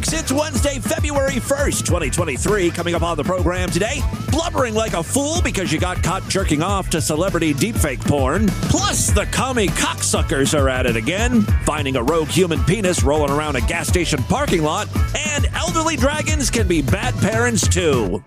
folks. It's Wednesday, February 1st, 2023. Coming up on the program today, blubbering like a fool because you got caught jerking off to celebrity deepfake porn. Plus, the commie cocksuckers are at it again, finding a rogue human penis rolling around a gas station parking lot. And elderly dragons can be bad parents, too.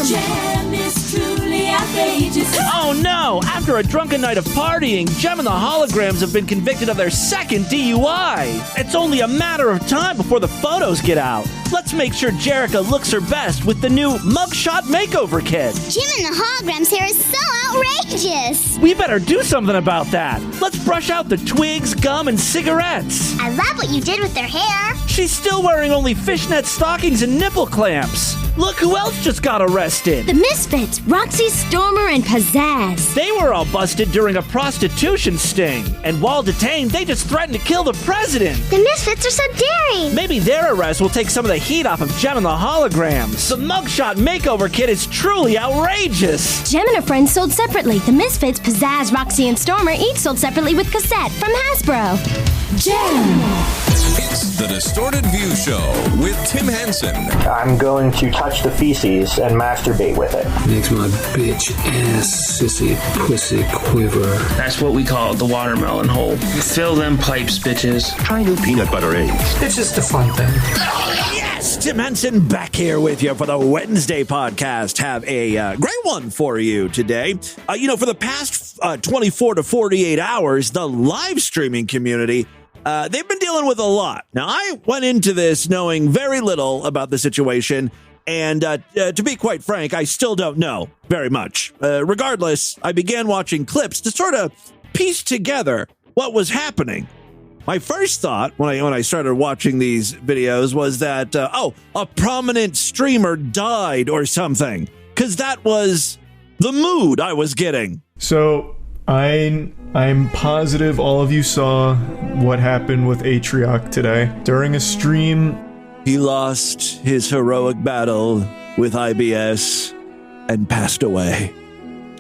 Gem is truly outrageous. Oh no! After a drunken night of partying, Gem and the Holograms have been convicted of their second DUI. It's only a matter of time before the photos get out. Let's make sure Jerica looks her best with the new mugshot makeover kit. Gem and the Holograms hair is so outrageous. We better do something about that. Let's brush out the twigs, gum, and cigarettes. I love what you did with their hair. She's still wearing only fishnet stockings and nipple clamps. Look who else just got arrested. The Misfits, Roxy, Stormer, and Pizzazz. They were all busted during a prostitution sting. And while detained, they just threatened to kill the president. The Misfits are so daring. Maybe their arrest will take some of the heat off of Gem and the Holograms. The mugshot makeover kit is truly outrageous. Gem and her friends sold separately. The Misfits, Pizzazz, Roxy, and Stormer each sold separately with cassette from Hasbro. Gem. It's the Distorted View Show with Tim Henson. I'm going to touch the feces and masturbate with it. Makes my bitch ass sissy pussy quiver. That's what we call the watermelon hole. Fill them pipes, bitches. Try new peanut butter eggs. It's just a fun thing. Yes, Tim Henson back here with you for the Wednesday podcast. Have a great one for you today. For the past 24 to 48 hours, the live streaming community, they've been dealing with a lot. Now, I went into this knowing very little about the situation, and to be quite frank, I still don't know very much. Regardless, I began watching clips to sort of piece together what was happening. My first thought when I started watching these videos was that, a prominent streamer died or something, because that was the mood I was getting. So I'm positive all of you saw what happened with Atrioc today. During a stream, he lost his heroic battle with IBS and passed away.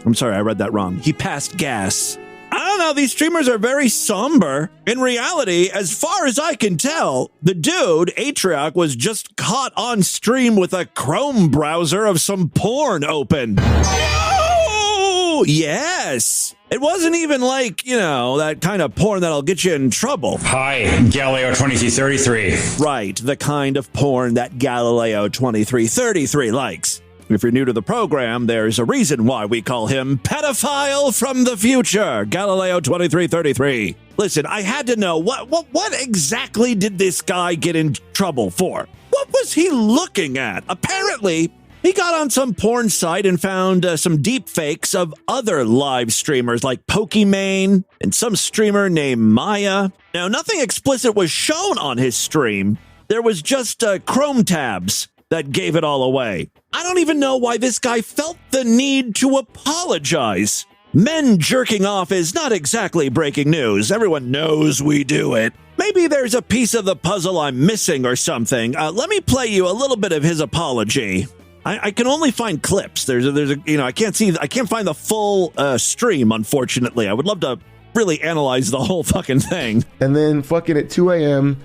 I'm sorry, I read that wrong. He passed gas. I don't know, these streamers are very somber. In reality, as far as I can tell, the dude, Atrioc, was just caught on stream with a Chrome browser of some porn open. Oh, yes. It wasn't even like, that kind of porn that'll get you in trouble. Hi, Galileo 2333. Right, the kind of porn that Galileo 2333 likes. If you're new to the program, there's a reason why we call him Pedophile from the Future, Galileo 2333. Listen, I had to know, what exactly did this guy get in trouble for? What was he looking at? Apparently, he got on some porn site and found some deep fakes of other live streamers like Pokimane and some streamer named Maya. Now, nothing explicit was shown on his stream. There was just Chrome tabs that gave it all away. I don't even know why this guy felt the need to apologize. Men jerking off is not exactly breaking news. Everyone knows we do it. Maybe there's a piece of the puzzle I'm missing or something. Let me play you a little bit of his apology. I can only find clips. I can't find the full stream, unfortunately. I would love to really analyze the whole fucking thing. And then fucking at 2 a.m.,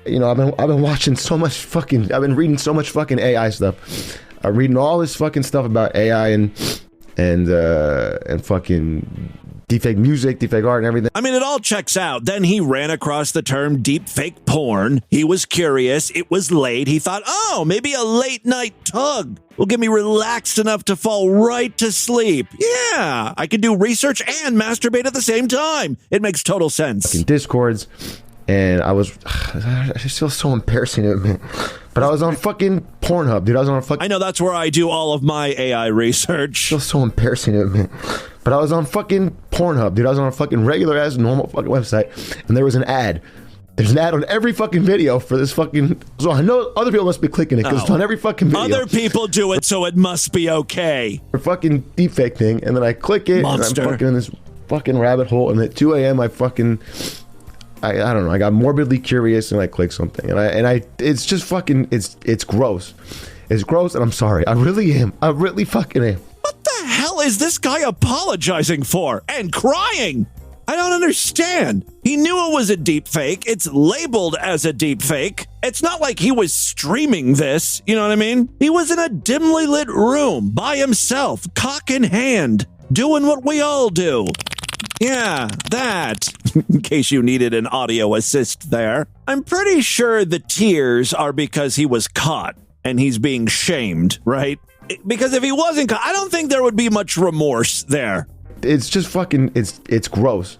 I've been watching so much I've been reading so much fucking AI stuff. I'm reading all this fucking stuff about AI and fucking deepfake music, deepfake art, and everything. I mean, it all checks out. Then he ran across the term deepfake porn. He was curious. It was late. He thought, maybe a late night tug will get me relaxed enough to fall right to sleep. Yeah, I can do research and masturbate at the same time. It makes total sense. Fucking Discords. And I just feel so embarrassing to me. But I was on fucking Pornhub, dude. I know, that's where I do all of my AI research. I feel so embarrassing to me. But I was on fucking Pornhub, dude. I was on a fucking regular ass normal fucking website. And there was an ad. There's an ad on every fucking video for this fucking... So I know other people must be clicking it because it's on every fucking video. Other people do it, so it must be okay. For fucking deepfake thing. And then I click it. Monster. And I'm fucking in this fucking rabbit hole. And at 2 a.m. I don't know. I got morbidly curious and I clicked something, and it's just fucking, it's gross. It's gross, and I'm sorry. I really am. I really fucking am. What the hell is this guy apologizing for and crying? I don't understand. He knew it was a deep fake. It's labeled as a deep fake. It's not like he was streaming this. You know what I mean? He was in a dimly lit room by himself, cock in hand, doing what we all do. Yeah, that. In case you needed an audio assist there. I'm pretty sure the tears are because he was caught and he's being shamed, right? Because if he wasn't caught, I don't think there would be much remorse there. It's just fucking, it's gross.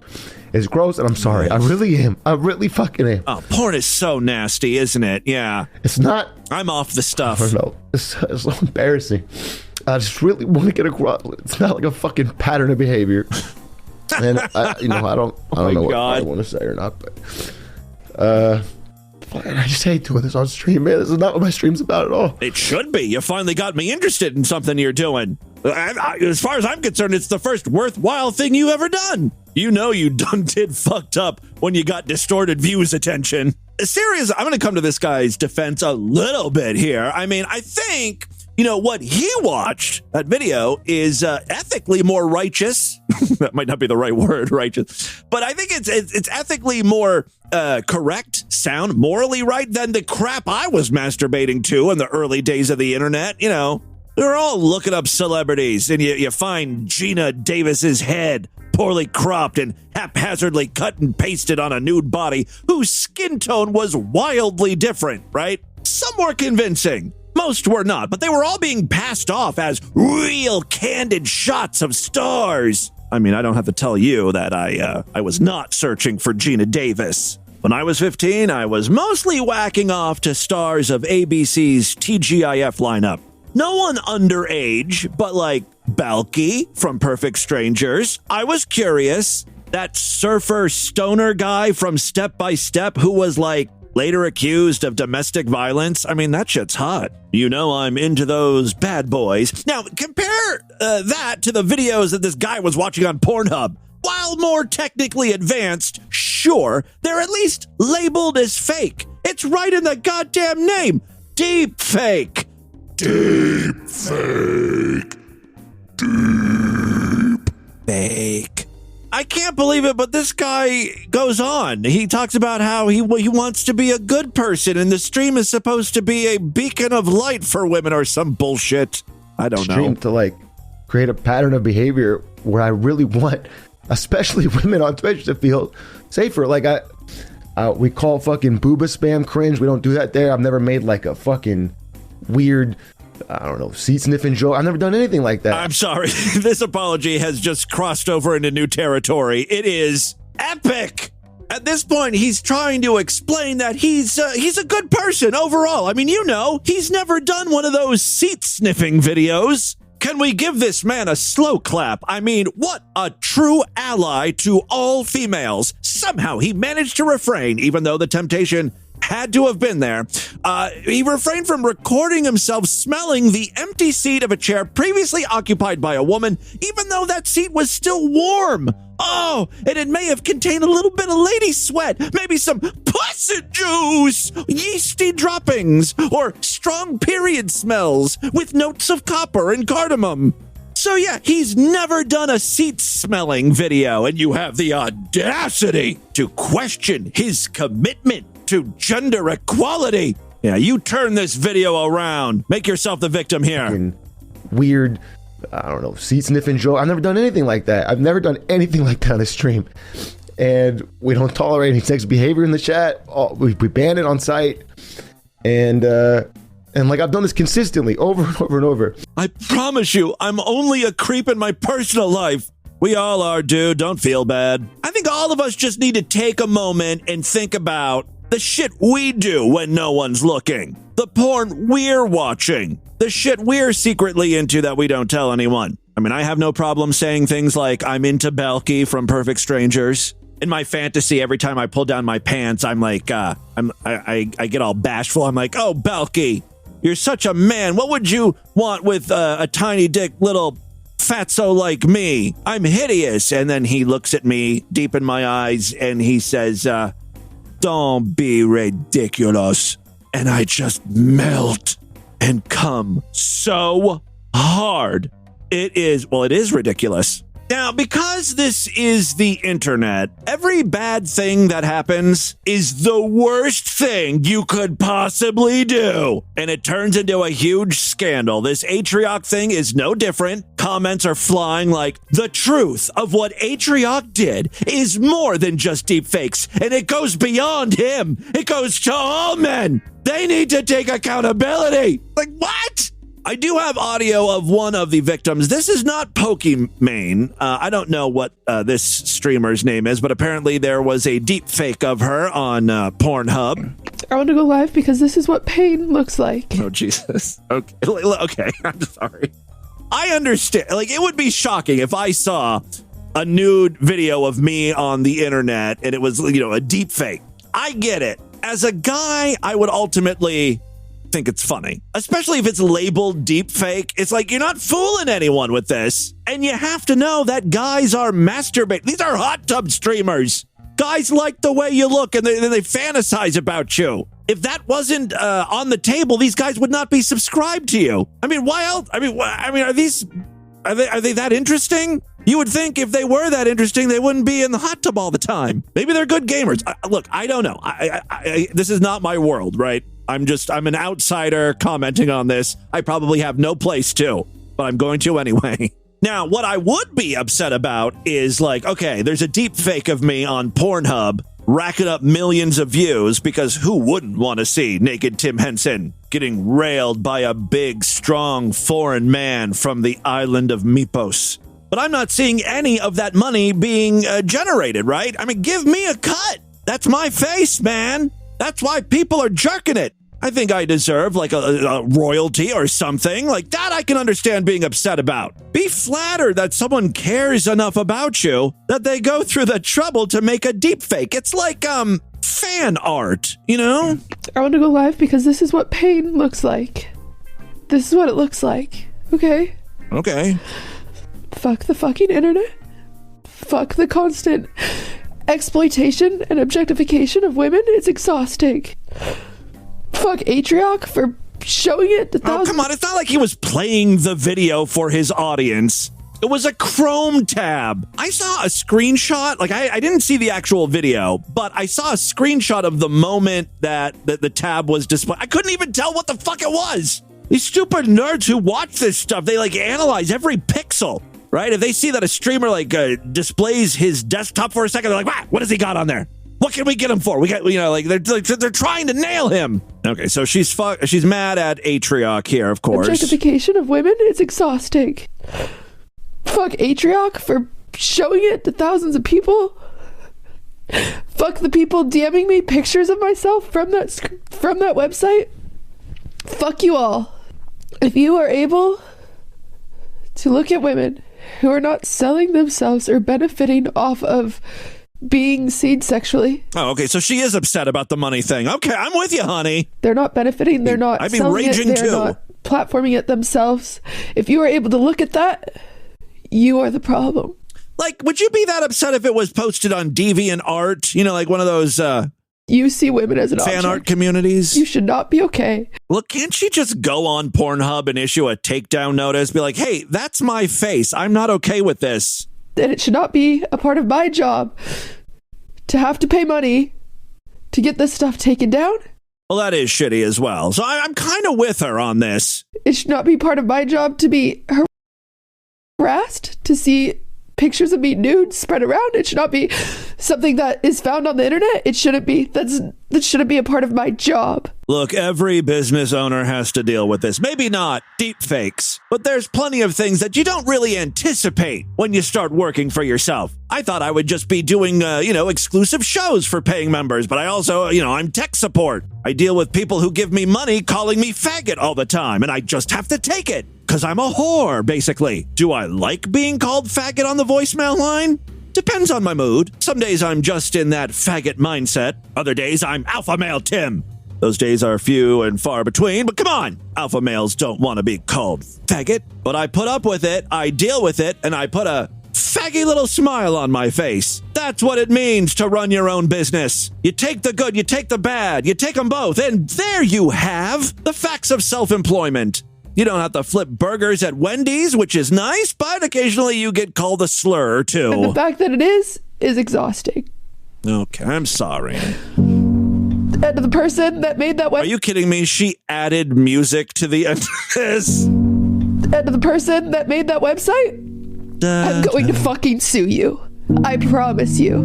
It's gross, and I'm sorry. I really am. I really fucking am. Oh, porn is so nasty, isn't it? Yeah. It's not. I'm off the stuff. I don't know. It's so embarrassing. I just really want to get across. It's not like a fucking pattern of behavior. And I don't know what I want to say or not, but I just hate doing this on stream, man. This is not what my stream's about at all. It should be. You finally got me interested in something you're doing. As far as I'm concerned, it's the first worthwhile thing you ever done. You know you done did fucked up when you got distorted views attention. Serious, I'm going to come to this guy's defense a little bit here. I mean, I think, what he watched, that video, is ethically more righteous. That might not be the right word, righteous. But I think it's ethically more correct, sound, morally right than the crap I was masturbating to in the early days of the internet. We're all looking up celebrities, and you find Gina Davis's head poorly cropped and haphazardly cut and pasted on a nude body whose skin tone was wildly different, right? Some were convincing. Most were not, but they were all being passed off as real candid shots of stars. I mean, I don't have to tell you that I was not searching for Gina Davis. When I was 15, I was mostly whacking off to stars of ABC's TGIF lineup. No one underage, but like Balky from Perfect Strangers. I was curious. That surfer stoner guy from Step by Step who was like later accused of domestic violence. I mean, that shit's hot. I'm into those bad boys. Now, compare that to the videos that this guy was watching on Pornhub. While more technically advanced, sure, they're at least labeled as fake. It's right in the goddamn name. Deep fake. Deep fake. Deep fake. I can't believe it, but this guy goes on. He talks about how he wants to be a good person, and the stream is supposed to be a beacon of light for women or some bullshit. I don't know. Stream to create a pattern of behavior where I really want, especially women on Twitch, to feel safer. We call fucking booba spam cringe. We don't do that there. I've never made a fucking weird, I don't know, seat sniffing joke. I've never done anything like that. I'm sorry. This apology has just crossed over into new territory. It is epic. At this point, he's trying to explain that he's a good person overall. I mean, he's never done one of those seat sniffing videos. Can we give this man a slow clap? I mean, what a true ally to all females. Somehow he managed to refrain, even though the temptation had to have been there. He refrained from recording himself smelling the empty seat of a chair previously occupied by a woman, even though that seat was still warm. Oh, and it may have contained a little bit of lady sweat, maybe some pussy juice, yeasty droppings, or strong period smells with notes of copper and cardamom. So yeah, he's never done a seat smelling video, and you have the audacity to question his commitment to gender equality. Yeah, you turn this video around. Make yourself the victim here. Weird, I don't know, seat sniffing joke. I've never done anything like that. I've never done anything like that on a stream. And we don't tolerate any sex behavior in the chat. We ban it on site. And I've done this consistently over and over and over. I promise you, I'm only a creep in my personal life. We all are, dude. Don't feel bad. I think all of us just need to take a moment and think about the shit we do when no one's looking. The porn we're watching. The shit we're secretly into that we don't tell anyone. I mean, I have no problem saying things like I'm into Balky from Perfect Strangers. In my fantasy, every time I pull down my pants, I'm like, I get all bashful. I'm like, oh, Balky, you're such a man. What would you want with a tiny dick little fatso like me? I'm hideous. And then he looks at me deep in my eyes and he says, don't be ridiculous. And I just melt and come so hard. It is ridiculous. Now, because this is the internet, every bad thing that happens is the worst thing you could possibly do. And it turns into a huge scandal. This Atrioc thing is no different. Comments are flying like, the truth of what Atrioc did is more than just deepfakes. And it goes beyond him. It goes to all men. They need to take accountability. Like, what? I do have audio of one of the victims. This is not Pokimane. I don't know what this streamer's name is, but apparently there was a deep fake of her on Pornhub. I want to go live because this is what pain looks like. Oh, Jesus. Okay. I'm sorry. I understand. Like, it would be shocking if I saw a nude video of me on the internet and it was, a deep fake. I get it. As a guy, I would ultimately think it's funny, especially if it's labeled deep fake. It's like, you're not fooling anyone with this. And you have to know that guys are masturbating. These are hot tub streamers. Guys like the way you look and they fantasize about you. If that wasn't on the table, these guys would not be subscribed to you. I mean, why else? I mean, are they that interesting? You would think if they were that interesting, they wouldn't be in the hot tub all the time. Maybe they're good gamers. Look, I don't know. This is not my world, right? I'm an outsider commenting on this. I probably have no place to, but I'm going to anyway. Now, what I would be upset about is like, okay, there's a deep fake of me on Pornhub racking up millions of views because who wouldn't want to see naked Tim Henson getting railed by a big, strong foreign man from the island of Mypos? But I'm not seeing any of that money being generated, right? I mean, give me a cut. That's my face, man. That's why people are jerking it. I think I deserve like a royalty or something like that. I can understand being upset about. Be flattered that someone cares enough about you that they go through the trouble to make a deep fake. It's like fan art, I want to go live because this is what pain looks like. This is what it looks like. Okay. Fuck the fucking internet. Fuck the constant exploitation and objectification of women. It's exhausting. Fuck Atrioc for showing it to thousands. Oh, come on. It's not like he was playing the video for his audience. It was a Chrome tab. I saw a screenshot. Like, I didn't see the actual video, but I saw a screenshot of the moment that the tab was displayed. I couldn't even tell what the fuck it was. These stupid nerds who watch this stuff, they like analyze every pixel. Right? If they see that a streamer like displays his desktop for a second, they're like, what has he got on there? What can we get him for? We got, they're trying to nail him. Okay, so she's mad at Atrioc here, of course. Objectification of women, it's exhausting. Fuck Atrioc for showing it to thousands of people. Fuck the people DMing me pictures of myself from that website. Fuck you all. If you are able to look at women who are not selling themselves or benefiting off of being seen sexually. Oh, okay. So she is upset about the money thing. Okay, I'm with you, honey. They're not benefiting. They're not selling it. They're not platforming it themselves. If you are able to look at that, you are the problem. Like, would you be that upset if it was posted on DeviantArt? Like one of those you see women as an fan object. art communities? You should not be okay. Look, can't she just go on Pornhub and issue a takedown notice? Be like, hey, that's my face. I'm not okay with this. And it should not be a part of my job to have to pay money to get this stuff taken down. Well, that is shitty as well. So I'm kind of with her on this. It should not be part of my job to be harassed, to see pictures of me nude spread around. It should not be something that is found on the internet. It shouldn't be. That shouldn't be a part of my job. Look, every business owner has to deal with this. Maybe not deep fakes, but there's plenty of things that you don't really anticipate when you start working for yourself. I thought I would just be doing, exclusive shows for paying members, but I also, I'm tech support. I deal with people who give me money calling me faggot all the time, and I just have to take it. Because I'm a whore, basically. Do I like being called faggot on the voicemail line? Depends on my mood. Some days I'm just in that faggot mindset. Other days I'm alpha male Tim. Those days are few and far between, but come on! Alpha males don't want to be called faggot. But I put up with it, I deal with it, and I put a faggy little smile on my face. That's what it means to run your own business. You take the good, you take the bad, you take them both, and there you have the facts of self-employment. You don't have to flip burgers at Wendy's, which is nice, but occasionally you get called a slur, too. And the fact that it is exhausting. Okay, I'm sorry. And the person that made that website... Are you kidding me? She added music to the end of this. And the person that made that website... I'm going to fucking sue you. I promise you.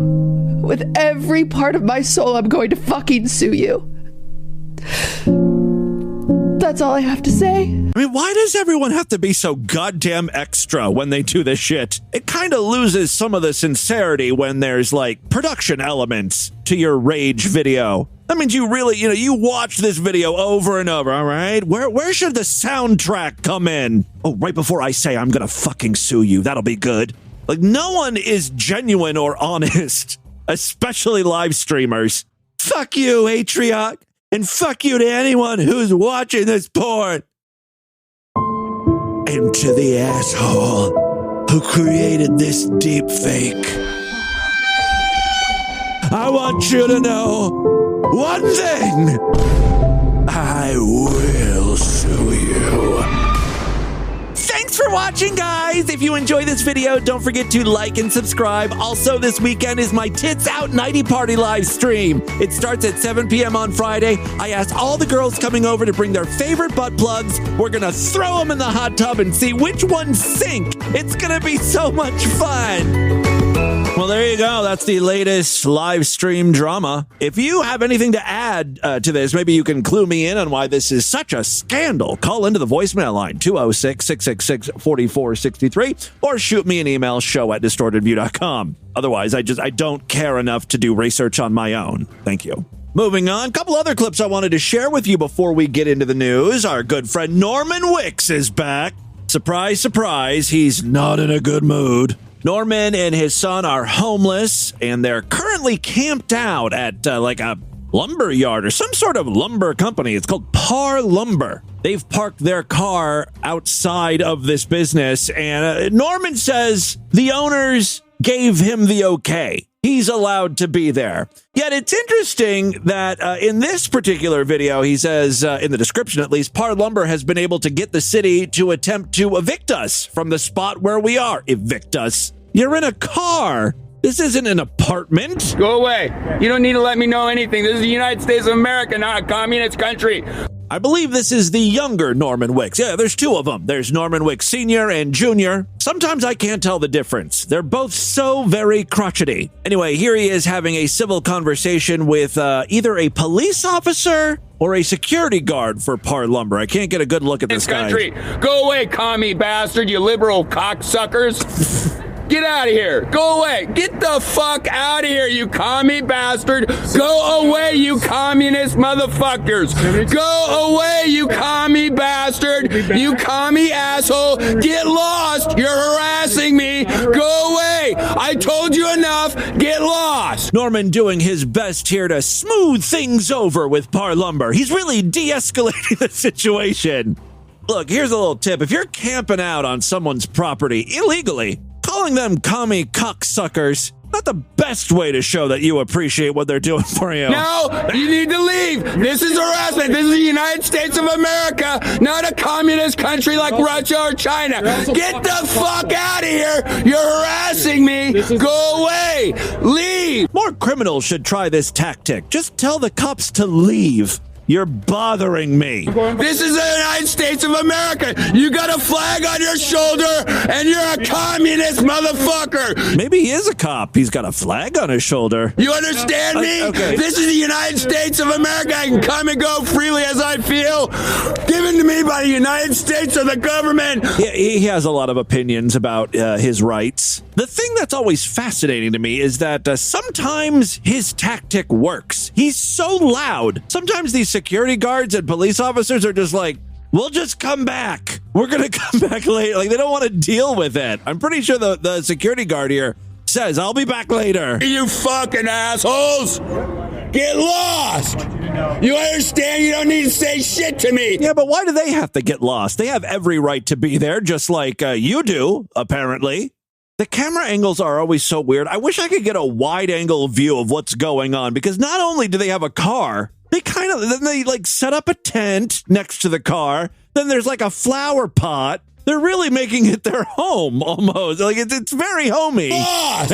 With every part of my soul, I'm going to fucking sue you. That's all I have to say. I mean, why does everyone have to be so goddamn extra when they do this shit? It kind of loses some of the sincerity when there's, like, production elements to your rage video. That means you really, you watch this video over and over, all right? Where should the soundtrack come in? Oh, right before I say I'm gonna fucking sue you. That'll be good. Like, no one is genuine or honest, especially live streamers. Fuck you, Atrioc, and fuck you to anyone who's watching this porn. And to the asshole who created this deep fake. I want you to know one thing. I will sue you. Thanks for watching, guys. If you enjoy this video, don't forget to like and subscribe. Also, this weekend is my Tits Out Nighty Party live stream. It starts at 7 p.m. on Friday. I asked all the girls coming over to bring their favorite butt plugs. We're going to throw them in the hot tub and see which ones sink. It's going to be so much fun. Well, there you go. That's the latest live stream drama. If you have anything to add to this, maybe you can clue me in on why this is such a scandal. Call into the voicemail line, 206-666-4463, or shoot me an email, show@distortedview.com. Otherwise, I don't care enough to do research on my own. Thank you. Moving on, a couple other clips I wanted to share with you before we get into the news. Our good friend Norman Wicks is back. Surprise, surprise, he's not in a good mood. Norman and his son are homeless, and they're currently camped out at like a lumber yard or some sort of lumber company. It's called Par Lumber. They've parked their car outside of this business, and Norman says the owners gave him the okay. He's allowed to be there. Yet it's interesting that in this particular video, he says, in the description at least, Par Lumber has been able to get the city to attempt to evict us from the spot where we are. Evict us? You're in a car. This isn't an apartment. Go away. You don't need to let me know anything. This is the United States of America, not a communist country. I believe this is the younger Norman Wicks. Yeah, there's two of them. There's Norman Wicks Sr. and Jr. Sometimes I can't tell the difference. They're both so very crotchety. Anyway, here he is having a civil conversation with either a police officer or a security guard for Par Lumber. I can't get a good look at this guy. Go away, commie bastard, you liberal cocksuckers. Get out of here. Go away. Get the fuck out of here, you commie bastard. Go away, you communist motherfuckers. Go away, you commie bastard. You commie asshole. Get lost. You're harassing me. Go away. I told you enough. Get lost. Norman doing his best here to smooth things over with Par Lumber. He's really de-escalating the situation. Look, here's a little tip. If you're camping out on someone's property illegally, calling them commie cocksuckers, not the best way to show that you appreciate what they're doing for you. No, you need to leave. This is harassment. This is the United States of America, not a communist country like Russia or China. Get the fuck out of here. You're harassing me. Go away. Leave. More criminals should try this tactic. Just tell the cops to leave. You're bothering me. This is the United States of America. You got a flag on your shoulder, and you're a communist motherfucker. Maybe he is a cop. He's got a flag on his shoulder. You understand me? Okay. This is the United States of America. I can come and go freely as I feel. Given to me by the United States or the government. Yeah, he has a lot of opinions about his rights. The thing that's always fascinating to me is that sometimes his tactic works. He's so loud. Sometimes these security guards and police officers are just like, we'll just come back. We're going to come back later. Like, they don't want to deal with it. I'm pretty sure the security guard here says, I'll be back later. You fucking assholes. Get lost. You understand? You don't need to say shit to me. Yeah, but why do they have to get lost? They have every right to be there, just like you do, apparently. The camera angles are always so weird. I wish I could get a wide-angle view of what's going on, because not only do they have a car, Then they like set up a tent next to the car. Then there's like a flower pot. They're really making it their home almost. Like it's very homey. Boss!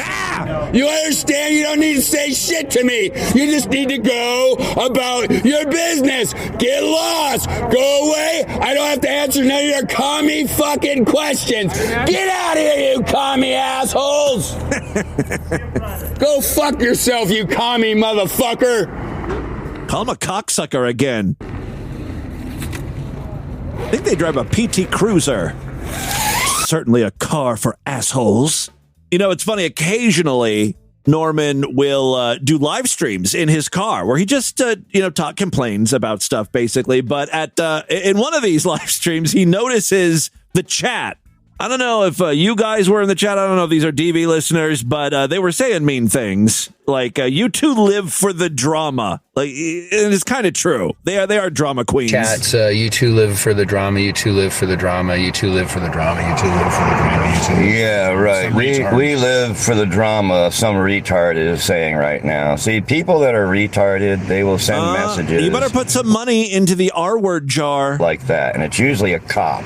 You understand? You don't need to say shit to me. You just need to go about your business. Get lost. Go away. I don't have to answer none of your commie fucking questions. Get out of here, you commie assholes. Go fuck yourself, you commie motherfucker. Call him a cocksucker again. I think they drive a PT Cruiser. Certainly a car for assholes. You know, it's funny. Occasionally, Norman will do live streams in his car where he just, complains about stuff, basically. But in one of these live streams, he notices the chat. I don't know if you guys were in the chat. I don't know if these are DV listeners, but they were saying mean things. Like, you two live for the drama. Like, and it's kind of true. They are drama queens. Chats, you two live for the drama. You two live for the drama. You two live for the drama. You two live for the drama. You two live Yeah, right. We live for the drama, some retard is saying right now. See, people that are retarded, they will send messages. You better put some money into the R-word jar. Like that. And it's usually a cop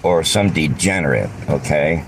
or some degenerate, okay?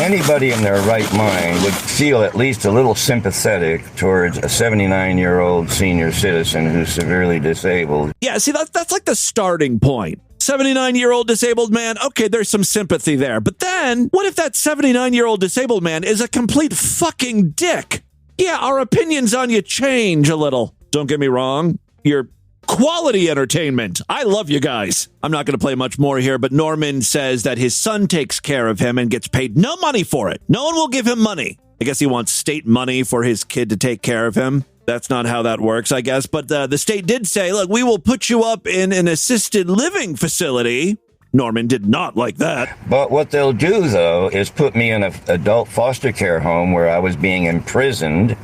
Anybody in their right mind would feel at least a little sympathetic towards a 79-year-old senior citizen who's severely disabled. Yeah, see, that's like the starting point. 79-year-old disabled man, okay, there's some sympathy there. But then, what if that 79-year-old disabled man is a complete fucking dick? Yeah, our opinions on you change a little. Don't get me wrong, you're quality entertainment. I love you guys. I'm not going to play much more here, but Norman says that his son takes care of him and gets paid no money for it. No one will give him money. I guess he wants state money for his kid to take care of him. That's not how that works, I guess. But the state did say, look, we will put you up in an assisted living facility. Norman did not like that. But what they'll do, though, is put me in an adult foster care home where I was being imprisoned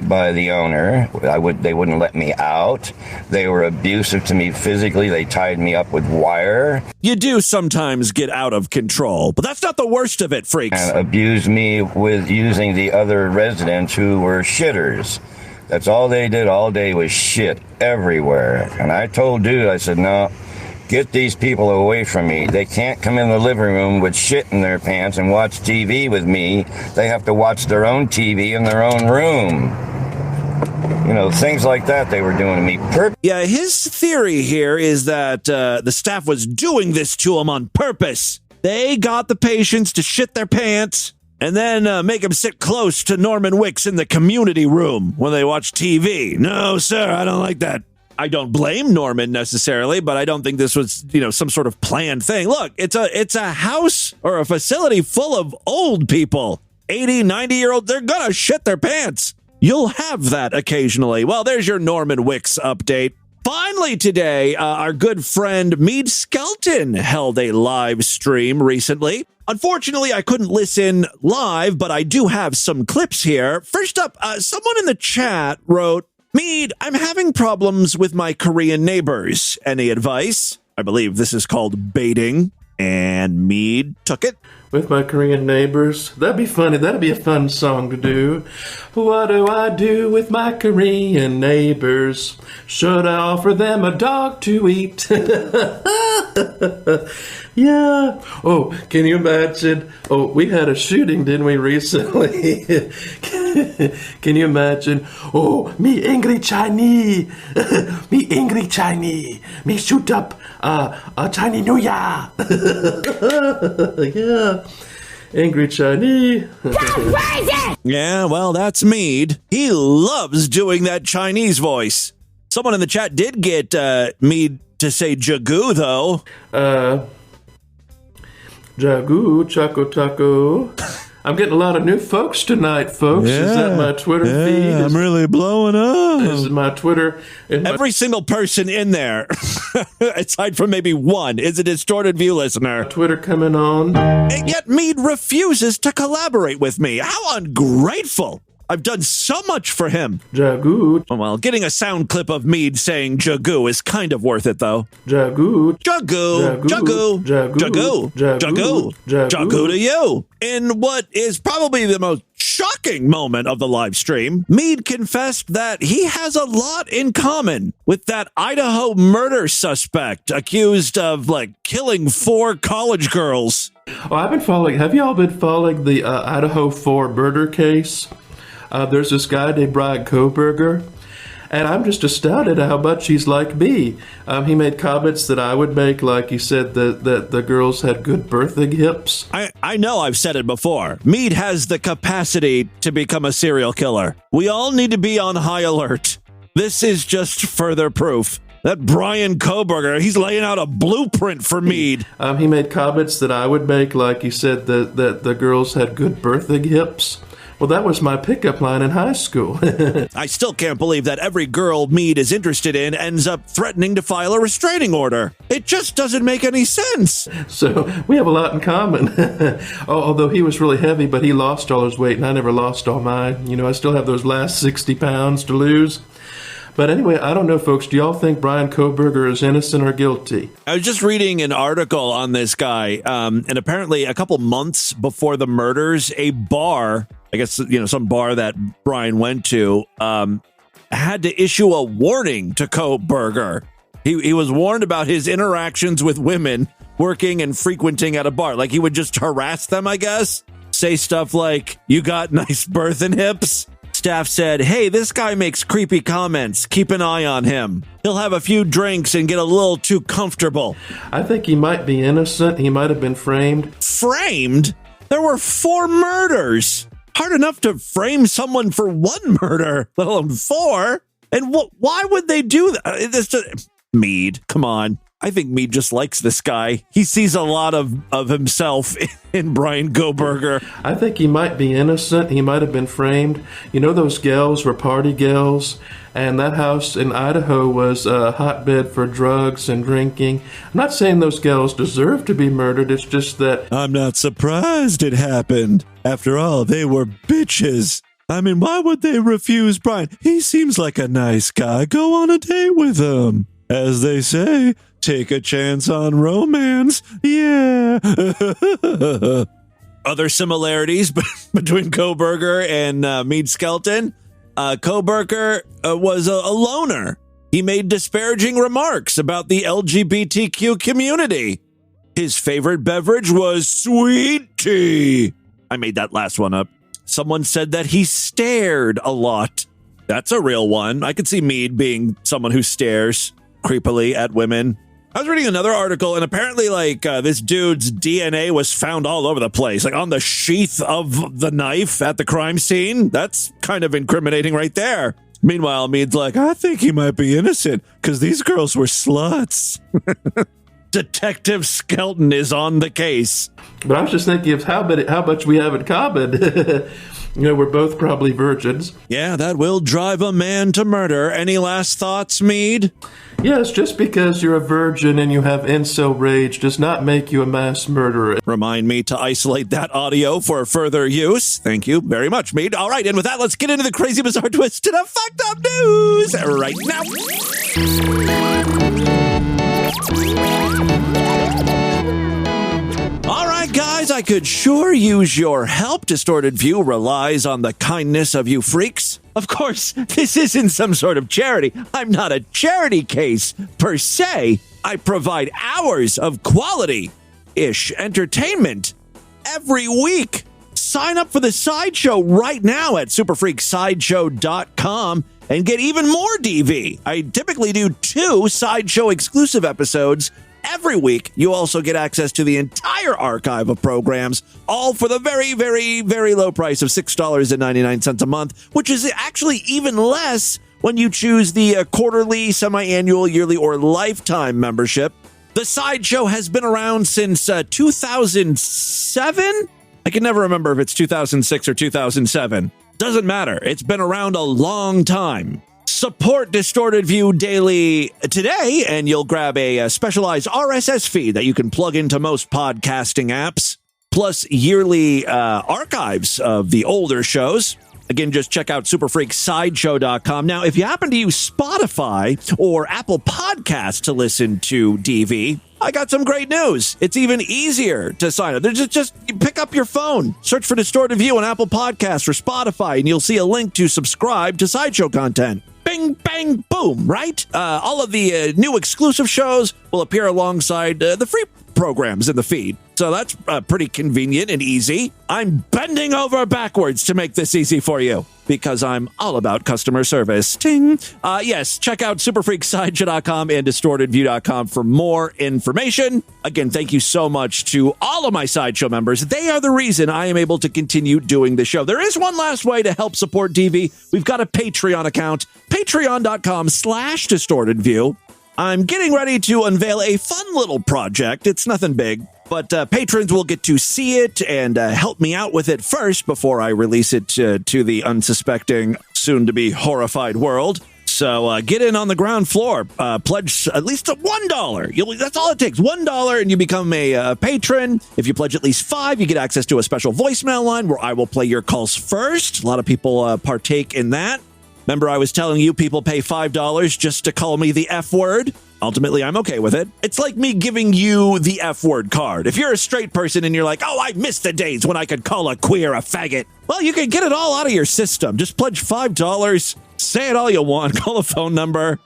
by the owner. They wouldn't let me out. They were abusive to me physically. They tied me up with wire. You do sometimes get out of control, but that's not the worst of it, freaks. And abused me with using the other residents who were shitters. That's all they did all day was shit everywhere. And I told dude, I said, no, get these people away from me. They can't come in the living room with shit in their pants and watch TV with me. They have to watch their own TV in their own room. You know, things like that they were doing to me. Yeah, his theory here is that the staff was doing this to him on purpose. They got the patients to shit their pants and then make them sit close to Norman Wicks in the community room when they watch TV. No, sir, I don't like that. I don't blame Norman necessarily, but I don't think this was, some sort of planned thing. Look, it's a house or a facility full of old people. 80, 90-year-olds, they're gonna shit their pants. You'll have that occasionally. Well, there's your Norman Wicks update. Finally today, our good friend Meade Skelton held a live stream recently. Unfortunately, I couldn't listen live, but I do have some clips here. First up, someone in the chat wrote, Meade, I'm having problems with my Korean neighbors. Any advice? I believe this is called baiting. And Meade took it. With my Korean neighbors. That'd be funny. That'd be a fun song to do. What do I do with my Korean neighbors? Should I offer them a dog to eat? Yeah. Oh, can you imagine? Oh, we had a shooting, didn't we, recently? Can you imagine? Oh, me angry Chinese. Me angry Chinese. Me shoot up a Chinese New Year. Yeah. Angry Chinese. Yeah, well, that's Meade. He loves doing that Chinese voice. Someone in the chat did get Meade to say Jagu, though. Jagu, Chaco Taco. I'm getting a lot of new folks tonight, folks. Yeah, is that my Twitter feed? I'm really blowing up. This is my Twitter. Every single person in there, aside from maybe one, is a Distorted View listener. Twitter coming on. And yet Meade refuses to collaborate with me. How ungrateful. I've done so much for him. Jagoot. Well, getting a sound clip of Meade saying Jagoo is kind of worth it, though. Jagoot. Jagoo. Jagoo. Jagoo. Jagoo. Jagoo to you. In what is probably the most shocking moment of the live stream, Meade confessed that he has a lot in common with that Idaho murder suspect accused of, killing 4 college girls. Oh, have y'all been following the Idaho 4 murder case? There's this guy named Brian Kohberger, and I'm just astounded at how much he's like me. He made comments that I would make, like he said that the girls had good birthing hips. I know I've said it before. Meade has the capacity to become a serial killer. We all need to be on high alert. This is just further proof that Brian Kohberger, he's laying out a blueprint for Meade. He made comments that I would make, like he said that the girls had good birthing hips. Well, that was my pickup line in high school. I still can't believe that every girl Meade is interested in ends up threatening to file a restraining order. It just doesn't make any sense. So we have a lot in common. Although he was really heavy, but he lost all his weight, and I never lost all mine. I still have those last 60 pounds to lose. But anyway, I don't know, folks. Do y'all think Brian Kohberger is innocent or guilty? I was just reading an article on this guy, and apparently a couple months before the murders, a bar, I guess, some bar that Brian went to, had to issue a warning to Kohberger. He was warned about his interactions with women working and frequenting at a bar. He would just harass them, I guess. Say stuff like, "You got nice birthing hips." Staff said, "Hey, this guy makes creepy comments. Keep an eye on him. He'll have a few drinks and get a little too comfortable." I think he might be innocent. He might have been framed. Framed? There were 4 murders. Hard enough to frame someone for 1 murder, let alone 4. And why would they do that? Meade, come on. I think Meade just likes this guy. He sees a lot of himself in Brian Kohberger. I think he might be innocent. He might have been framed. Those gals were party gals, and that house in Idaho was a hotbed for drugs and drinking. I'm not saying those gals deserve to be murdered. It's just that... I'm not surprised it happened. After all, they were bitches. I mean, why would they refuse Brian? He seems like a nice guy. Go on a date with him. As they say, take a chance on romance. Yeah. Other similarities between Kohberger and Meade Skelton. Kohberger was a loner. He made disparaging remarks about the LGBTQ community. His favorite beverage was sweet tea. I made that last one up. Someone said that he stared a lot. That's a real one. I could see Meade being someone who stares creepily at women. I was reading another article, and apparently, this dude's DNA was found all over the place, on the sheath of the knife at the crime scene. That's kind of incriminating right there. Meanwhile, Meade's like, I think he might be innocent, because these girls were sluts. Detective Skelton is on the case. But I was just thinking of how much we have in common. We're both probably virgins. Yeah, that will drive a man to murder. Any last thoughts, Meade? Yes, just because you're a virgin and you have incel rage does not make you a mass murderer. Remind me to isolate that audio for further use. Thank you very much, Meade. All right, and with that, let's get into the crazy, bizarre twist to the fucked up news right now. All right, guys, I could sure use your help. Distorted View relies on the kindness of you freaks. Of course, this isn't some sort of charity. I'm not a charity case, per se. I provide hours of quality-ish entertainment every week. Sign up for the Sideshow right now at superfreaksideshow.com and get even more DV. I typically do 2 Sideshow exclusive episodes every week. You also get access to the entire archive of programs, all for the very, very, very low price of $6.99 a month, which is actually even less when you choose the quarterly, semi-annual, yearly, or lifetime membership. The Sideshow has been around since 2007? I can never remember if it's 2006 or 2007. Doesn't matter. It's been around a long time. Support Distorted View daily today, and you'll grab a specialized RSS feed that you can plug into most podcasting apps, plus yearly archives of the older shows. Again, just check out superfreaksideshow.com. Now, if you happen to use Spotify or Apple Podcasts to listen to DV, I got some great news. It's even easier to sign up. Just you pick up your phone, search for Distorted View on Apple Podcasts or Spotify, and you'll see a link to subscribe to Sideshow content. Bing, bang, boom, right? All of the new exclusive shows will appear alongside the free programs in the feed. So that's pretty convenient and easy. I'm bending over backwards to make this easy for you because I'm all about customer service. Ting. Yes, check out superfreaksideshow.com and distortedview.com for more information. Again, thank you so much to all of my Sideshow members. They are the reason I am able to continue doing the show. There is one last way to help support DV. We've got a Patreon account, patreon.com/distortedview. I'm getting ready to unveil a fun little project. It's nothing big, but patrons will get to see it and help me out with it first before I release it to the unsuspecting, soon-to-be horrified world. So get in on the ground floor. Pledge at least $1. That's all it takes. $1 and you become a patron. If you pledge at least $5, you get access to a special voicemail line where I will play your calls first. A lot of people partake in that. Remember, I was telling you people pay $5 just to call me the F word? Ultimately, I'm okay with it. It's like me giving you the F word card. If you're a straight person and you're like, oh, I miss the days when I could call a queer a faggot. Well, you can get it all out of your system. Just pledge $5. Say it all you want. Call a phone number.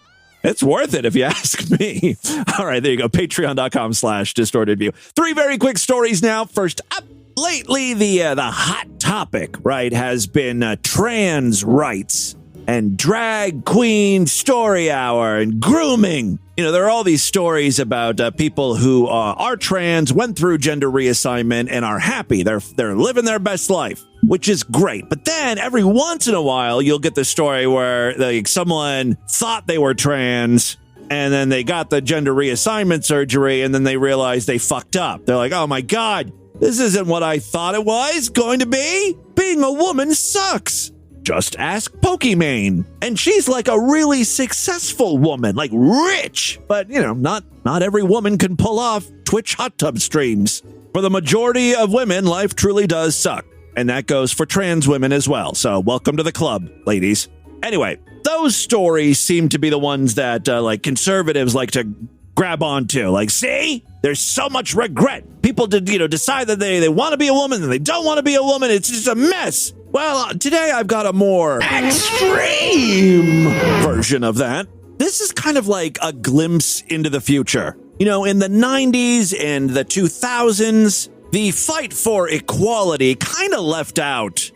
It's worth it if you ask me. All right, there you go. Patreon.com/distortedview. 3 very quick stories now. First up, lately, the hot topic, right, has been trans rights and drag queen story hour and grooming. You know, there are all these stories about people who are trans, went through gender reassignment, and are happy. They're living their best life, which is great. But then every once in a while, you'll get the story where like someone thought they were trans, and then they got the gender reassignment surgery, and then they realized they fucked up. They're like, oh my God, this isn't what I thought it was going to be. Being a woman sucks. Just ask Pokimane. And she's like a really successful woman, like rich. But, you know, not every woman can pull off Twitch hot tub streams. For the majority of women, life truly does suck. And that goes for trans women as well. So welcome to the club, ladies. Anyway, those stories seem to be the ones that like conservatives like to grab onto. Like, see, there's so much regret. People did, decide that they want to be a woman and they don't want to be a woman. It's just a mess. Well, today I've got a more extreme version of that. This is kind of like a glimpse into the future. You know, in the 90s and the 2000s, the fight for equality kind of left out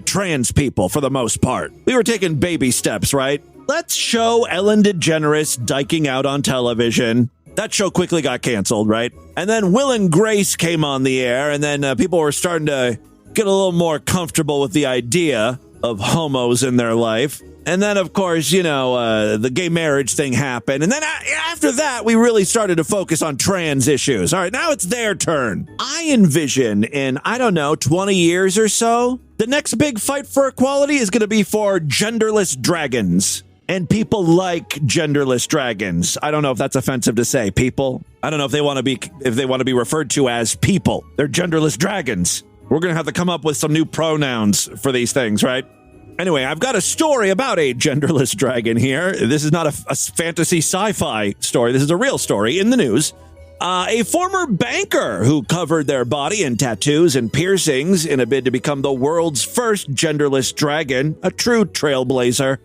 trans people for the most part. We were taking baby steps, right? Let's show Ellen DeGeneres dyking out on television. That show quickly got canceled, right? And then Will and Grace came on the air, and then people were starting to get a little more comfortable with the idea of homos in their life. And then, of course, the gay marriage thing happened. And then after that, we really started to focus on trans issues. All right, now it's their turn. I envision in, 20 years or so, the next big fight for equality is going to be for genderless dragons. And people like genderless dragons. I don't know if that's offensive to say, people. I don't know if they want to be referred to as people. They're genderless dragons. We're going to have to come up with some new pronouns for these things, right? Anyway, I've got a story about a genderless dragon here. This is not a fantasy sci-fi story. This is a real story in the news. A former banker who covered their body in tattoos and piercings in a bid to become the world's first genderless dragon, a true trailblazer,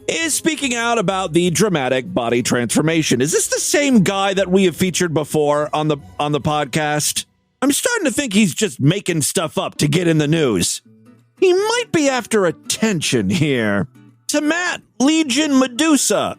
is speaking out about the dramatic body transformation. Is this the same guy that we have featured before on the podcast? I'm starting to think he's just making stuff up to get in the news. He might be after attention here. To Matt Legion Medusa.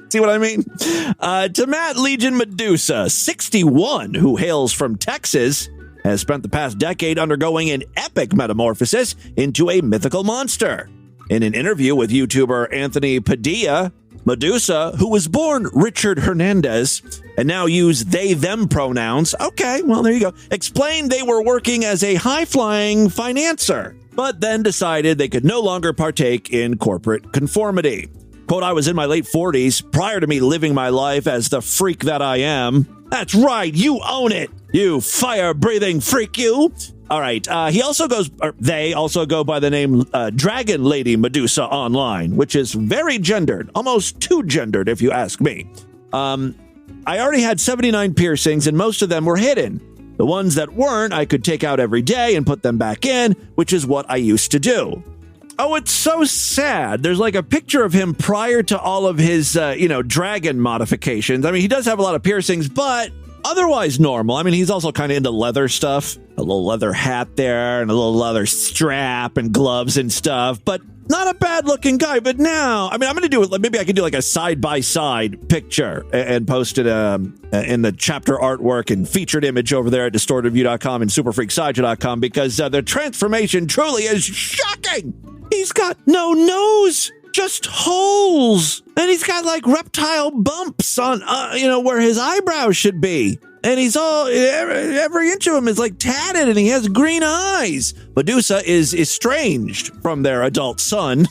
See what I mean? To Matt Legion Medusa, 61, who hails from Texas, has spent the past decade undergoing an epic metamorphosis into a mythical monster. In an interview with YouTuber Anthony Padilla, Medusa, who was born Richard Hernandez and now use they-them pronouns, okay, well, there you go, explained they were working as a high-flying financer, but then decided they could no longer partake in corporate conformity. Quote, I was in my late 40s prior to me living my life as the freak that I am. That's right, you own it. You fire-breathing freak, you. All right. They also go by the name Dragon Lady Medusa online, which is very gendered, almost too gendered, if you ask me. I already had 79 piercings, and most of them were hidden. The ones that weren't, I could take out every day and put them back in, which is what I used to do. Oh, it's so sad. There's like a picture of him prior to all of his, dragon modifications. I mean, he does have a lot of piercings, but otherwise normal. I mean, he's also kind of into leather stuff. A little leather hat there and a little leather strap and gloves and stuff, but not a bad looking guy. But now, I mean, I'm going to do it. Maybe I can do like a side-by-side picture and post it in the chapter artwork and featured image over there at distortedview.com and superfreaksideshow.com because the transformation truly is shocking. He's got no nose, just holes. And he's got like reptile bumps on, where his eyebrows should be. And he's every inch of him is like tatted and he has green eyes. Medusa is estranged from their adult son.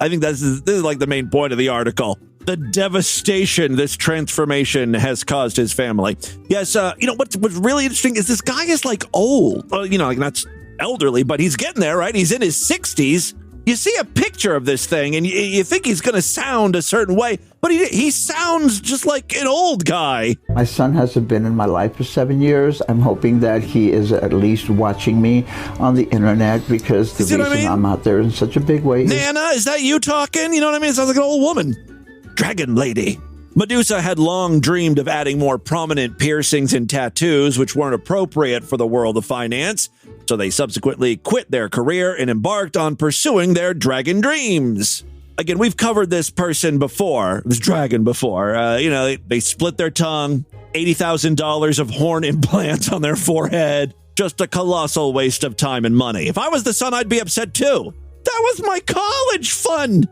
I think this is like the main point of the article. The devastation this transformation has caused his family. Yes, what's really interesting is this guy is like old. Like not elderly, but he's getting there, right? He's in his 60s. You see a picture of this thing and you think he's going to sound a certain way, but he sounds just like an old guy. My son hasn't been in my life for 7 years. I'm hoping that he is at least watching me on the internet because the reason I'm out there in such a big way Nana, is that you talking? You know what I mean? It sounds like an old woman. Dragon Lady. Medusa had long dreamed of adding more prominent piercings and tattoos, which weren't appropriate for the world of finance. So they subsequently quit their career and embarked on pursuing their dragon dreams. Again, we've covered this person before, this dragon before. They split their tongue, $80,000 of horn implants on their forehead. Just a colossal waste of time and money. If I was the son, I'd be upset too. That was my college fund.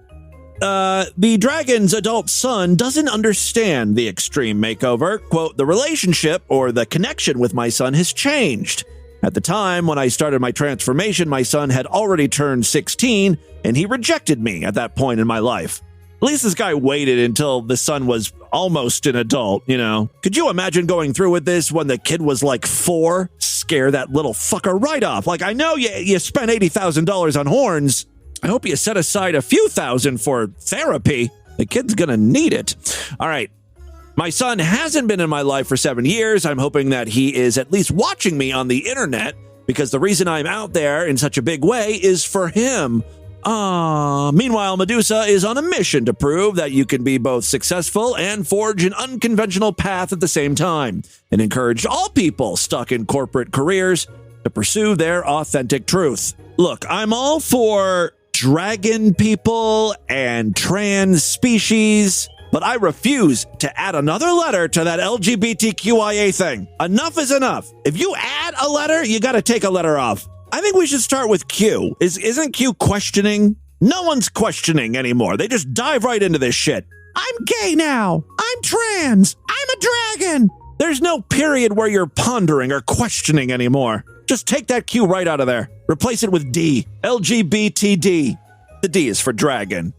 The dragon's adult son doesn't understand the extreme makeover. Quote, the relationship or the connection with my son has changed. At the time when I started my transformation, my son had already turned 16, and he rejected me at that point in my life. At least this guy waited until the son was almost an adult, Could you imagine going through with this when the kid was like 4? Scare that little fucker right off. Like, I know you spent $80,000 on horns. I hope you set aside a few thousand for therapy. The kid's gonna need it. All right. My son hasn't been in my life for 7 years. I'm hoping that he is at least watching me on the internet because the reason I'm out there in such a big way is for him. Meanwhile, Medusa is on a mission to prove that you can be both successful and forge an unconventional path at the same time, and encourage all people stuck in corporate careers to pursue their authentic truth. Look, I'm all for dragon people and trans species, but I refuse to add another letter to that LGBTQIA thing. Enough is enough. If you add a letter, you got to take a letter off. I think we should start with Q. Isn't Q questioning? No one's questioning anymore. They just dive right into this shit. I'm gay now. I'm trans. I'm a dragon. There's no period where you're pondering or questioning anymore. Just take that Q right out of there. Replace it with D. LGBTD. The D is for dragon,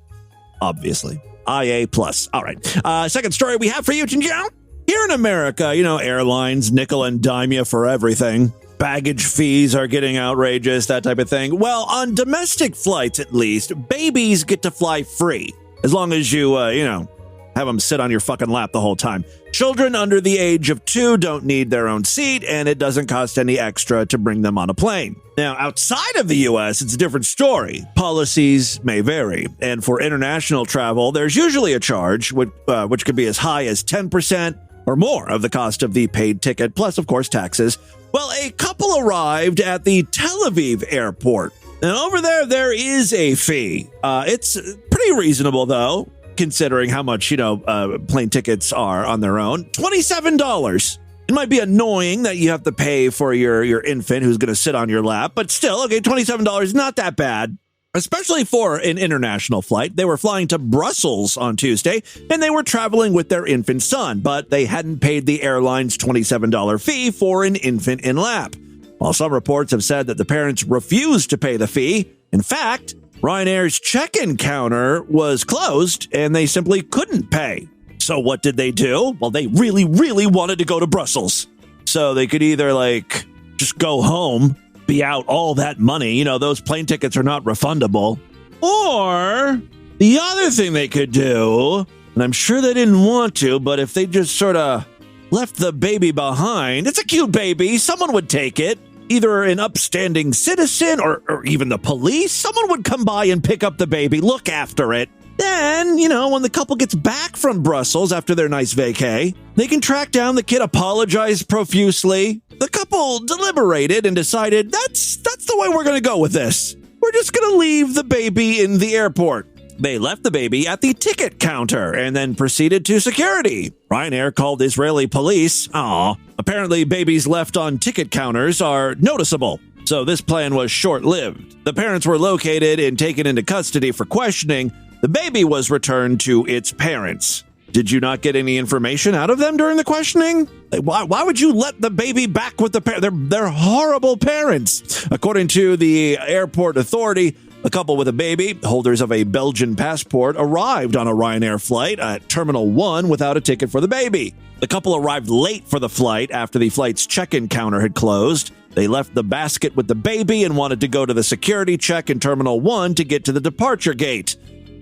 obviously. IA+. All right. Second story we have for you, Jinjiao. Here in America, airlines nickel and dime you for everything. Baggage fees are getting outrageous, that type of thing. Well, on domestic flights, at least, babies get to fly free. As long as you, have them sit on your fucking lap the whole time. Children under the age of 2 don't need their own seat, and it doesn't cost any extra to bring them on a plane. Now, outside of the U.S., it's a different story. Policies may vary, and for international travel, there's usually a charge, which could be as high as 10% or more of the cost of the paid ticket, plus, of course, taxes. Well, a couple arrived at the Tel Aviv airport, and over there is a fee. It's pretty reasonable, though, considering how much, plane tickets are on their own. $27. It might be annoying that you have to pay for your infant who's going to sit on your lap, but still, okay, $27, not that bad. Especially for an international flight. They were flying to Brussels on Tuesday, and they were traveling with their infant son, but they hadn't paid the airline's $27 fee for an infant in lap. While some reports have said that the parents refused to pay the fee, in fact, Ryanair's check-in counter was closed, and they simply couldn't pay. So what did they do? Well, they really, really wanted to go to Brussels. So they could either, like, just go home, be out all that money. You know, those plane tickets are not refundable. Or the other thing they could do, and I'm sure they didn't want to, but if they just sort of left the baby behind, it's a cute baby, someone would take it. Either an upstanding citizen or even the police, someone would come by and pick up the baby, look after it. Then, you know, when the couple gets back from Brussels after their nice vacay, they can track down the kid, apologize profusely. The couple deliberated and decided that's the way we're going to go with this. We're just going to leave the baby in the airport. They left the baby at the ticket counter and then proceeded to security. Ryanair called Israeli police. Apparently babies left on ticket counters are noticeable. So this plan was short-lived. The parents were located and taken into custody for questioning. The baby was returned to its parents. Did you not get any information out of them during the questioning? Why would you let the baby back with the parents? They're horrible parents. According to the airport authority, a couple with a baby, holders of a Belgian passport, arrived on a Ryanair flight at Terminal 1 without a ticket for the baby. The couple arrived late for the flight after the flight's check-in counter had closed. They left the basket with the baby and wanted to go to the security check in Terminal 1 to get to the departure gate.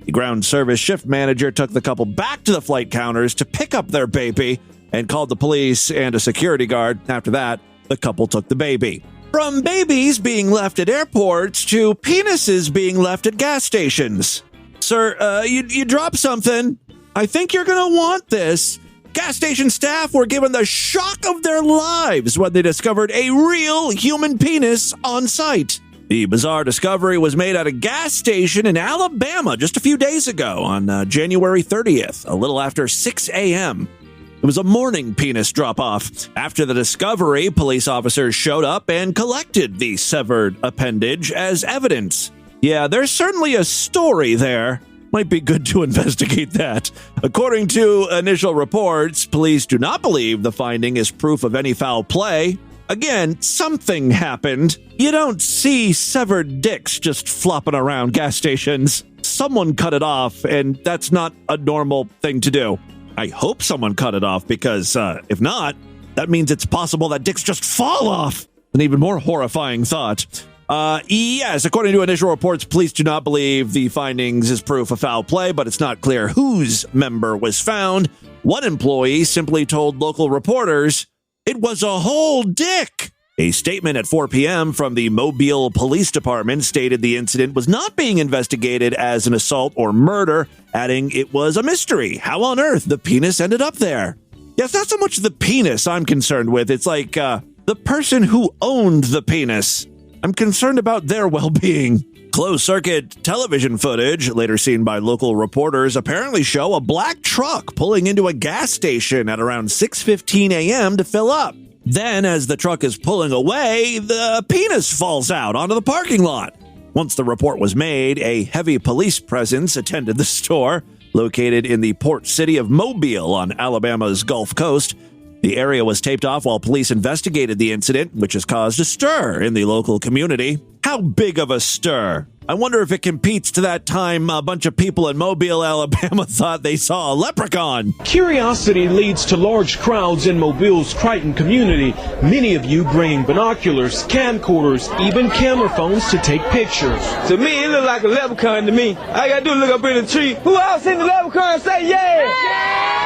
The ground service shift manager took the couple back to the flight counters to pick up their baby and called the police and a security guard. After that, the couple took the baby. From babies being left at airports to penises being left at gas stations. Sir, you dropped something. I think you're going to want this. Gas station staff were given the shock of their lives when they discovered a real human penis on site. The bizarre discovery was made at a gas station in Alabama just a few days ago on January 30th, a little after 6 a.m. It was a morning penis drop-off. After the discovery, police officers showed up and collected the severed appendage as evidence. Yeah, there's certainly a story there. Might be good to investigate that. According to initial reports, police do not believe the finding is proof of any foul play. Again, something happened. You don't see severed dicks just flopping around gas stations. Someone cut it off, and that's not a normal thing to do. I hope someone cut it off because, if not, that means it's possible that dicks just fall off. An even more horrifying thought. Yes, according to initial reports, police do not believe the findings is proof of foul play, but it's not clear whose member was found. One employee simply told local reporters, "It was a whole dick." A statement at 4 p.m. from the Mobile Police Department stated the incident was not being investigated as an assault or murder, adding it was a mystery. How on earth the penis ended up there? Yeah, it's not so much the penis I'm concerned with. It's like the person who owned the penis. I'm concerned about their well-being. Closed-circuit television footage, later seen by local reporters, apparently show a black truck pulling into a gas station at around 6:15 a.m. to fill up. Then, as the truck is pulling away, the penis falls out onto the parking lot. Once the report was made, a heavy police presence attended the store, located in the port city of Mobile on Alabama's Gulf Coast. The area was taped off while police investigated the incident, which has caused a stir in the local community. How big of a stir? I wonder if it competes to that time a bunch of people in Mobile, Alabama thought they saw a leprechaun. Curiosity leads to large crowds in Mobile's Crichton community. Many of you bringing binoculars, camcorders, even camera phones to take pictures. To me, it looked like a leprechaun to me. All I gotta do is look up in the tree. Who else seen the leprechaun and say yeah?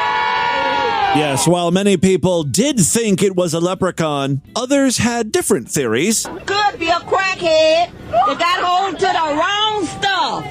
Yes, while many people did think it was a leprechaun, others had different theories. Could be a crackhead that got hold to the wrong stuff,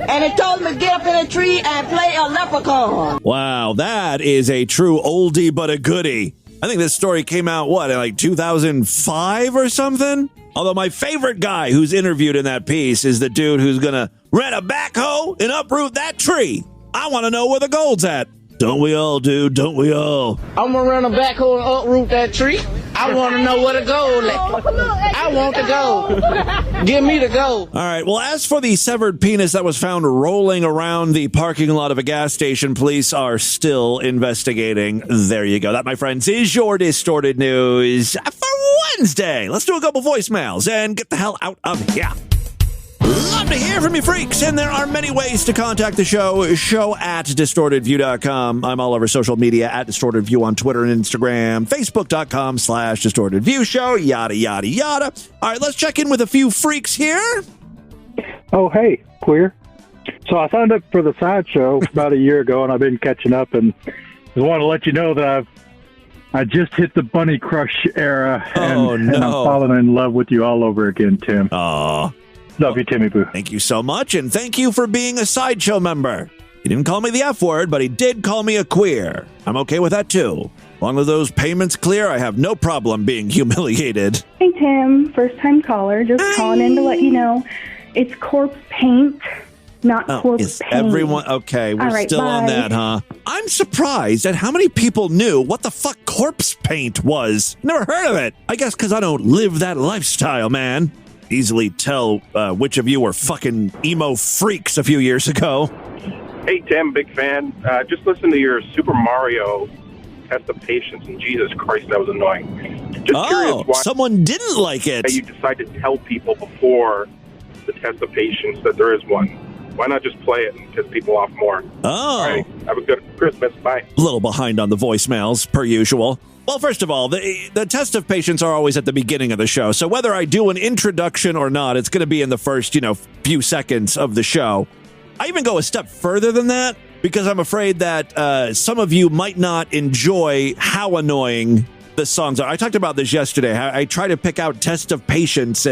and it told him to get up in a tree and play a leprechaun. Wow, that is a true oldie but a goodie. I think this story came out, in like 2005 or something? Although my favorite guy who's interviewed in that piece is the dude who's gonna rent a backhoe and uproot that tree. I want to know where the gold's at. Don't we all, dude? Don't we all? I'm gonna run a backhoe and uproot that tree. I want to know where the gold is. I want the gold. Give me the gold. All right. Well, as for the severed penis that was found rolling around the parking lot of a gas station, police are still investigating. There you go. That, my friends, is your Distorted News for Wednesday. Let's do a couple voicemails and get the hell out of here. Love to hear from you freaks, and there are many ways to contact the show. Show at DistortedView.com. I'm all over social media at DistortedView on Twitter and Instagram, Facebook.com/DistortedView Show, yada, yada, yada. All right, let's check in with a few freaks here. Oh, hey, queer. So I signed up for the Sideshow about a year ago, and I've been catching up, and just want to let you know that I just hit the Bunny Crush era, and I'm falling in love with you all over again, Tim. Aw. Love you, Timmy Boo. Thank you so much, and thank you for being a Sideshow member. He didn't call me the F word, but he did call me a queer. I'm okay with that, too. As long as those payments clear, I have no problem being humiliated. Hey, Tim. First-time caller. Just calling in to let you know it's corpse paint, not corpse paint. Everyone, okay, we're right, still on that, huh? I'm surprised at how many people knew what the fuck corpse paint was. Never heard of it. I guess because I don't live that lifestyle, man. Easily tell which of you were fucking emo freaks a few years ago. Hey, Tim, big fan. Just listen to your Super Mario Test of Patience, and Jesus Christ, that was annoying. Just curious why someone didn't like it. You decide to tell people before the Test of Patience that there is one. Why not just play it and piss people off more? Oh. All right, have a good Christmas. Bye. A little behind on the voicemails, per usual. Well, first of all, the test of patience are always at the beginning of the show. So whether I do an introduction or not, it's going to be in the first, few seconds of the show. I even go a step further than that because I'm afraid that some of you might not enjoy how annoying the songs are. I talked about this yesterday. I try to pick out test of patiences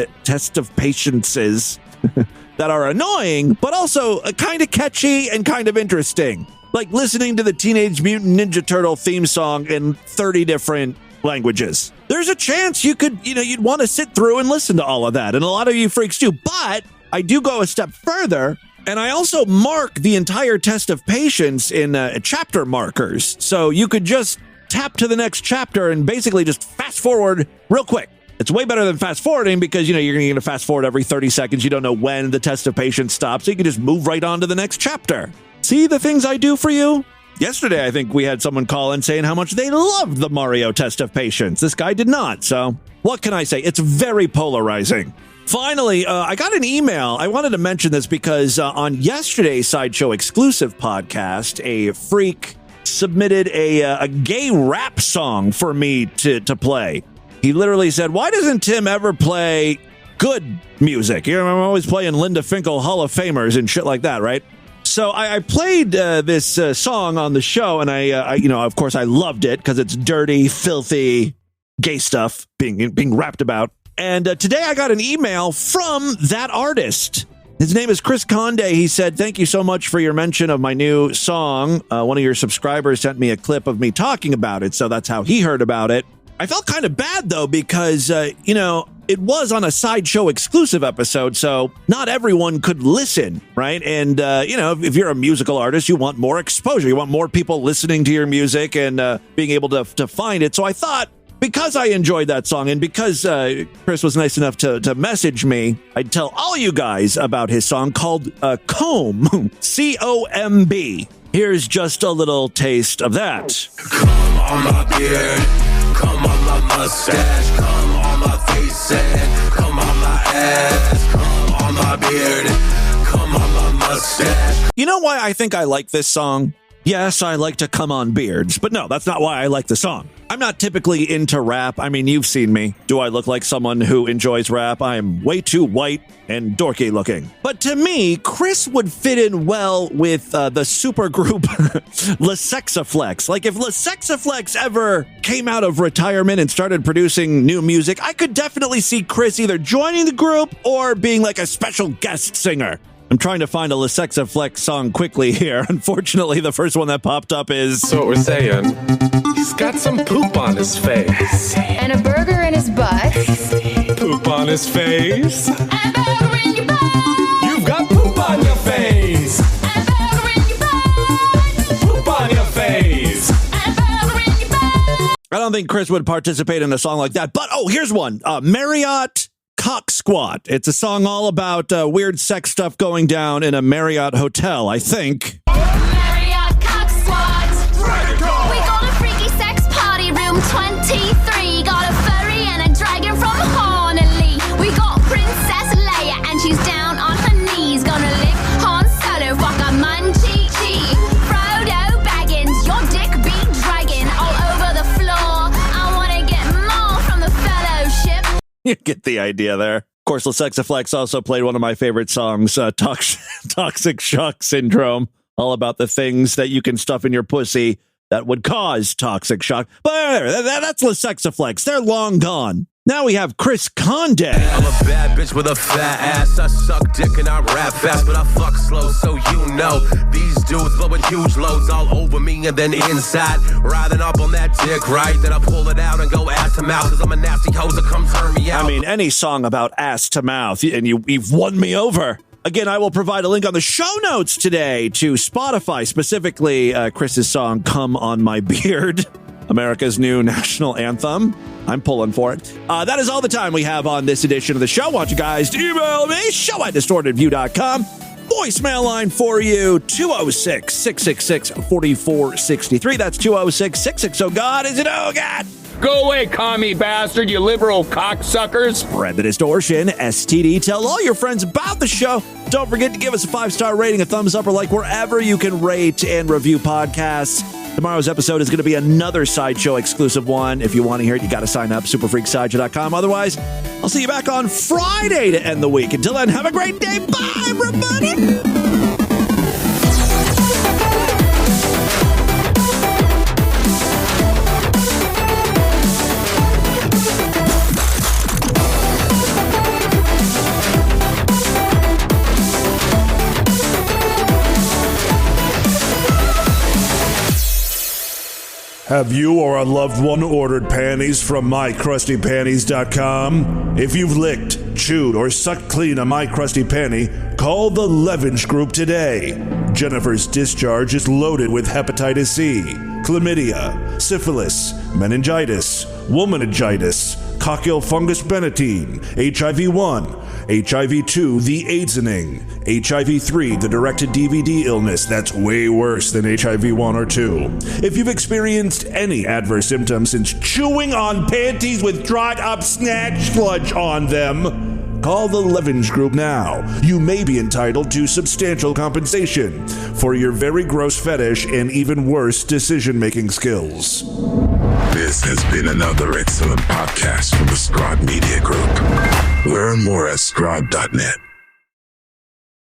that are annoying, but also kind of catchy and kind of interesting. Like listening to the Teenage Mutant Ninja Turtle theme song in 30 different languages. There's a chance you could, you'd want to sit through and listen to all of that. And a lot of you freaks do. But I do go a step further, and I also mark the entire test of patience in chapter markers. So you could just tap to the next chapter and basically just fast forward real quick. It's way better than fast forwarding because, you're going to fast forward every 30 seconds. You don't know when the test of patience stops. So you can just move right on to the next chapter. See the things I do for you? Yesterday, I think we had someone call in saying how much they loved the Mario Test of Patience. This guy did not. So what can I say? It's very polarizing. Finally, I got an email. I wanted to mention this because on yesterday's Sideshow exclusive podcast, a freak submitted a gay rap song for me to play. He literally said, why doesn't Tim ever play good music? I'm always playing Linda Finkel Hall of Famers and shit like that, right? So I played this song on the show, and I of course, I loved it because it's dirty, filthy, gay stuff being rapped about. And today I got an email from that artist. His name is Chris Conde. He said, thank you so much for your mention of my new song. One of your subscribers sent me a clip of me talking about it, so that's how he heard about it. I felt kind of bad, though, because, it was on a Sideshow exclusive episode, so not everyone could listen, right? And, if you're a musical artist, you want more exposure. You want more people listening to your music and being able to find it. So I thought, because I enjoyed that song and because Chris was nice enough to message me, I'd tell all you guys about his song called C.O.M.B. C.O.M.B. Here's just a little taste of that. Come on my beard, come on my mustache, come on my face and come on my ass, come on my beard, come on my mustache. You know why I think I like this song? Yes, I like to come on beards, but no, that's not why I like the song. I'm not typically into rap. I mean, you've seen me. Do I look like someone who enjoys rap? I'm way too white and dorky looking. But to me, Chris would fit in well with the supergroup La Sexaflex. Like if La Sexaflex ever came out of retirement and started producing new music, I could definitely see Chris either joining the group or being like a special guest singer. I'm trying to find a La Sexaflex song quickly here. Unfortunately, the first one that popped up is... So what we're saying, he's got some poop on his face. And a burger in his butt. Poop on his face. And a burger in your butt. You've got poop on your face. And a burger in your butt. Poop on your face. And a burger in your butt. I don't think Chris would participate in a song like that. But, here's one. Marriott Cock Squat. It's a song all about weird sex stuff going down in a Marriott hotel, I think. Marriott Cock Squat. We got a freaky sex party, room 23. Got a furry and a dragon from Honolulu. We got Princess Leia and she's down on her You get the idea there. Of course, Lesexaflex also played one of my favorite songs, Toxic Shock Syndrome, all about the things that you can stuff in your pussy that would cause toxic shock. But that's Lesexaflex. They're long gone. Now we have Chris Conde. I'm a bad bitch with a fat ass. I suck dick and I rap fast, but I fuck slow, so you know. These dudes blowing huge loads all over me and then inside, riding up on that dick, right? Then I pull it out and go ass to mouth, cause I'm a nasty hoe, so come turn me out. I mean, any song about ass to mouth, and you've won me over. Again, I will provide a link on the show notes today to Spotify, specifically Chris's song, Come on My Beard, America's new national anthem. I'm pulling for it. That is all the time we have on this edition of the show. I want you guys to email me, show@distortedview.com. Voicemail line for you, 206-666-4463. That's 206-660-GOD. Is it oh God? Go away, commie bastard, you liberal cocksuckers. Spread the distortion, STD. Tell all your friends about the show. Don't forget to give us a 5-star rating, a thumbs up, or like wherever you can rate and review podcasts. Tomorrow's episode is going to be another Sideshow exclusive one. If you want to hear it, you got to sign up, superfreaksideshow.com. Otherwise, I'll see you back on Friday to end the week. Until then, have a great day. Bye, everybody. Have you or a loved one ordered panties from MyCrustyPanties.com? If you've licked, chewed, or sucked clean a My Crusty Panty, call the Levinge Group today. Jennifer's discharge is loaded with hepatitis C, chlamydia, syphilis, meningitis, womanigitis, coccygeal fungus benetine, HIV-1, HIV-2, the AIDSening, HIV-3, the direct-to-DVD illness that's way worse than HIV-1 or 2. If you've experienced any adverse symptoms since chewing on panties with dried-up snatch sludge on them, call the Levinge Group now. You may be entitled to substantial compensation for your very gross fetish and even worse decision-making skills. This has been another excellent podcast from the Scribe Media Group. Learn more at scribe.net.